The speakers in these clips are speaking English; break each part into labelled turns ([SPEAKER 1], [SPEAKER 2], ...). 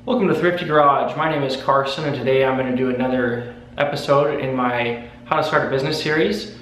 [SPEAKER 1] Welcome to Thrifty Garage. My name is Carson, and today I'm going to do another episode in my How to Start a Business series.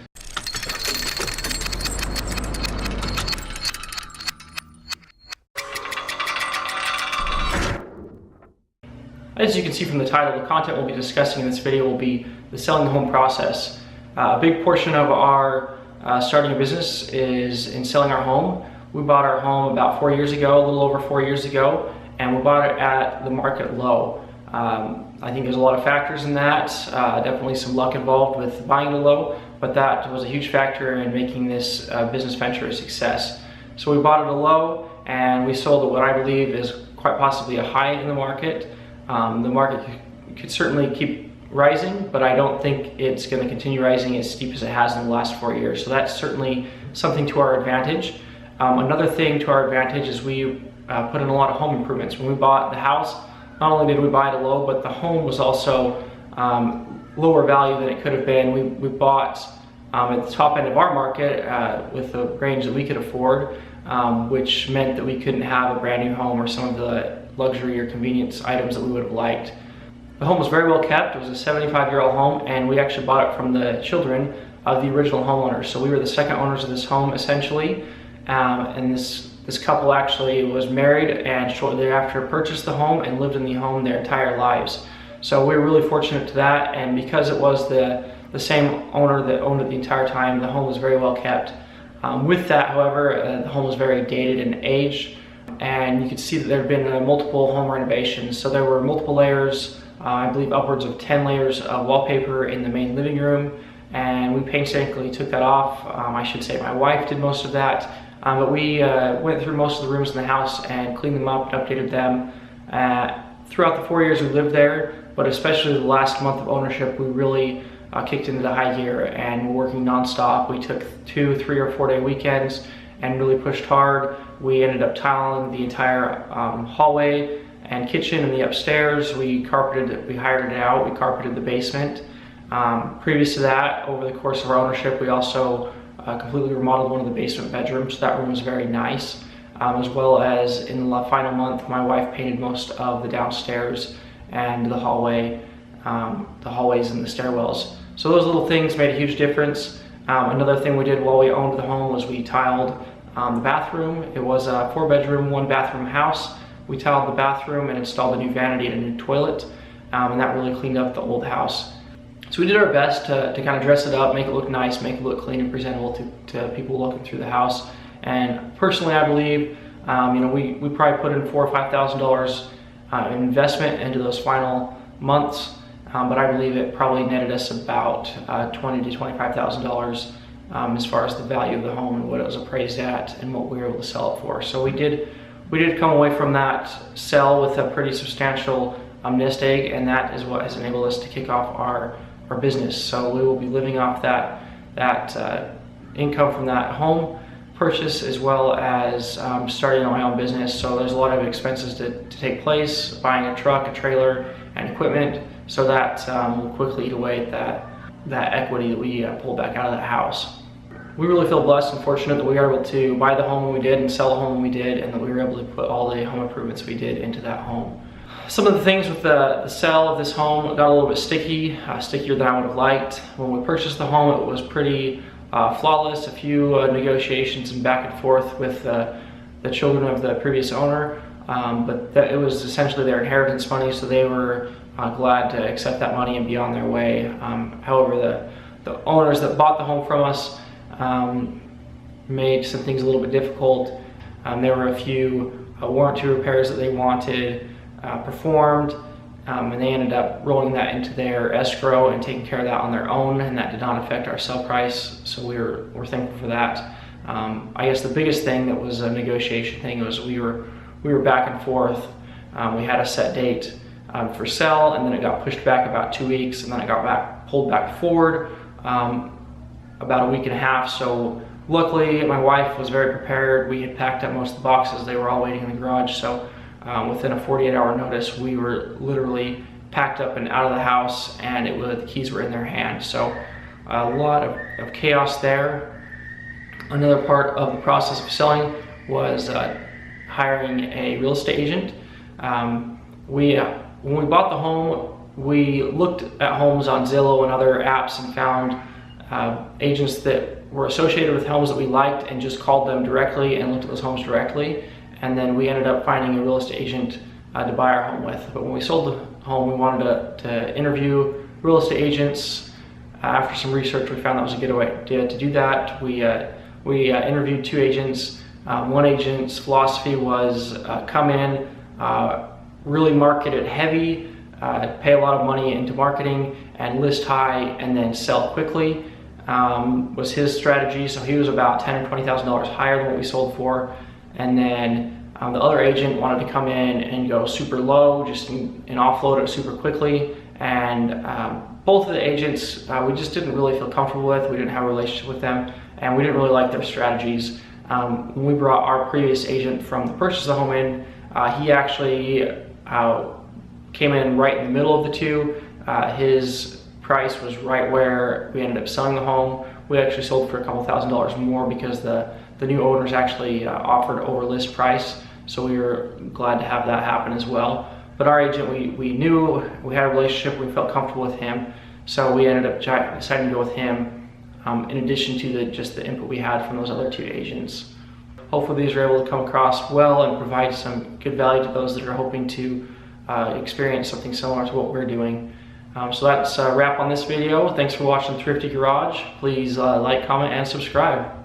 [SPEAKER 1] As you can see from the title, the content we'll be discussing in this video will be the selling the home process. A big portion of our starting a business is in selling our home. We bought our home about 4 years ago, a little over 4 years ago, and we bought it at the market low. I think there's a lot of factors in that, definitely some luck involved with buying it low, but that was a huge factor in making this business venture a success. So we bought it at a low and we sold at what I believe is quite possibly a high in the market. The market could certainly keep rising, but I don't think it's going to continue rising as steep as it has in the last 4 years. So that's certainly something to our advantage. Another thing to our advantage is we put in a lot of home improvements. When we bought the house, not only did we buy it low, but the home was also lower value than it could have been. We bought at the top end of our market with the range that we could afford, which meant that we couldn't have a brand new home or some of the luxury or convenience items that we would have liked. The home was very well kept. It was a 75-year-old home, and we actually bought it from the children of the original homeowners. So we were the second owners of this home essentially, and this couple actually was married and shortly thereafter purchased the home and lived in the home their entire lives. So we were really fortunate to that, and because it was the same owner that owned it the entire time, the home was very well kept. With that, however, the home was very dated and aged, and you could see that there had been multiple home renovations. So there were multiple layers, I believe upwards of 10 layers of wallpaper in the main living room, and we painstakingly took that off. I should say my wife did most of that. But we went through most of the rooms in the house and cleaned them up and updated them. Throughout the 4 years we lived there, but especially the last month of ownership, we really kicked into the high gear and we're working nonstop. We took 2, 3, or 4 day weekends and really pushed hard. We ended up tiling the entire hallway and kitchen and the upstairs. We hired it out, we carpeted the basement. Previous to that, over the course of our ownership, we also completely remodeled one of the basement bedrooms. That room was very nice, as well as in the final month, my wife painted most of the downstairs and the hallways and the stairwells. So those little things made a huge difference. Another thing we did while we owned the home was we tiled the bathroom. It was a 4-bedroom, 1-bathroom house. We tiled the bathroom and installed a new vanity and a new toilet, and that really cleaned up the old house. So we did our best to kind of dress it up, make it look nice, make it look clean and presentable to people looking through the house. And personally, I believe, we probably put in $4,000 or $5,000 investment into those final months, but I believe it probably netted us about $20,000 to $25,000 as far as the value of the home and what it was appraised at and what we were able to sell it for. So we did come away from that sell with a pretty substantial nest egg, and that is what has enabled us to kick off our business. So we will be living off that income from that home purchase, as well as starting my own business. So there's a lot of expenses to take place, buying a truck, a trailer, and equipment. So that will quickly eat away at that equity that we pulled back out of that house. We really feel blessed and fortunate that we were able to buy the home when we did and sell the home when we did, and that we were able to put all the home improvements we did into that home. Some of the things with the sale of this home got a little bit sticky, stickier than I would have liked. When we purchased the home, it was pretty flawless. A few negotiations and back and forth with the children of the previous owner, but it was essentially their inheritance money, so they were glad to accept that money and be on their way. However, the owners that bought the home from us made some things a little bit difficult. There were a few warranty repairs that they wanted performed, and they ended up rolling that into their escrow and taking care of that on their own, and that did not affect our sell price, so we're thankful for that. I guess the biggest thing that was a negotiation thing was we were back and forth. We had a set date for sell, and then it got pushed back about 2 weeks, and then it got pulled back forward about a week and a half. So luckily my wife was very prepared. We had packed up most of the boxes. They were all waiting in the garage, so within a 48-hour notice, we were literally packed up and out of the house, and the keys were in their hand. So a lot of chaos there. Another part of the process of selling was hiring a real estate agent. when we bought the home, we looked at homes on Zillow and other apps and found agents that were associated with homes that we liked and just called them directly and looked at those homes directly. And then we ended up finding a real estate agent to buy our home with. But when we sold the home, we wanted to interview real estate agents. After some research, we found that was a good idea to do that. We interviewed 2 agents. One agent's philosophy was come in, really market it heavy, pay a lot of money into marketing and list high and then sell quickly, was his strategy. So he was about $10,000 or $20,000 higher than what we sold for. And then the other agent wanted to come in and go super low, just and offload it super quickly. And both of the agents we just didn't really feel comfortable with. We didn't have a relationship with them, and we didn't really like their strategies. When we brought our previous agent from the purchase of the home in, he actually came in right in the middle of the two. His price was right where we ended up selling the home. We actually sold for a couple $1,000s more because the new owners actually offered over list price. So we were glad to have that happen as well. But our agent, we knew, we had a relationship, we felt comfortable with him. So we ended up deciding to go with him in addition to just the input we had from those other 2 agents. Hopefully these are able to come across well and provide some good value to those that are hoping to experience something similar to what we're doing. So that's a wrap on this video. Thanks for watching Thrifty Garage. Please like, comment, and subscribe.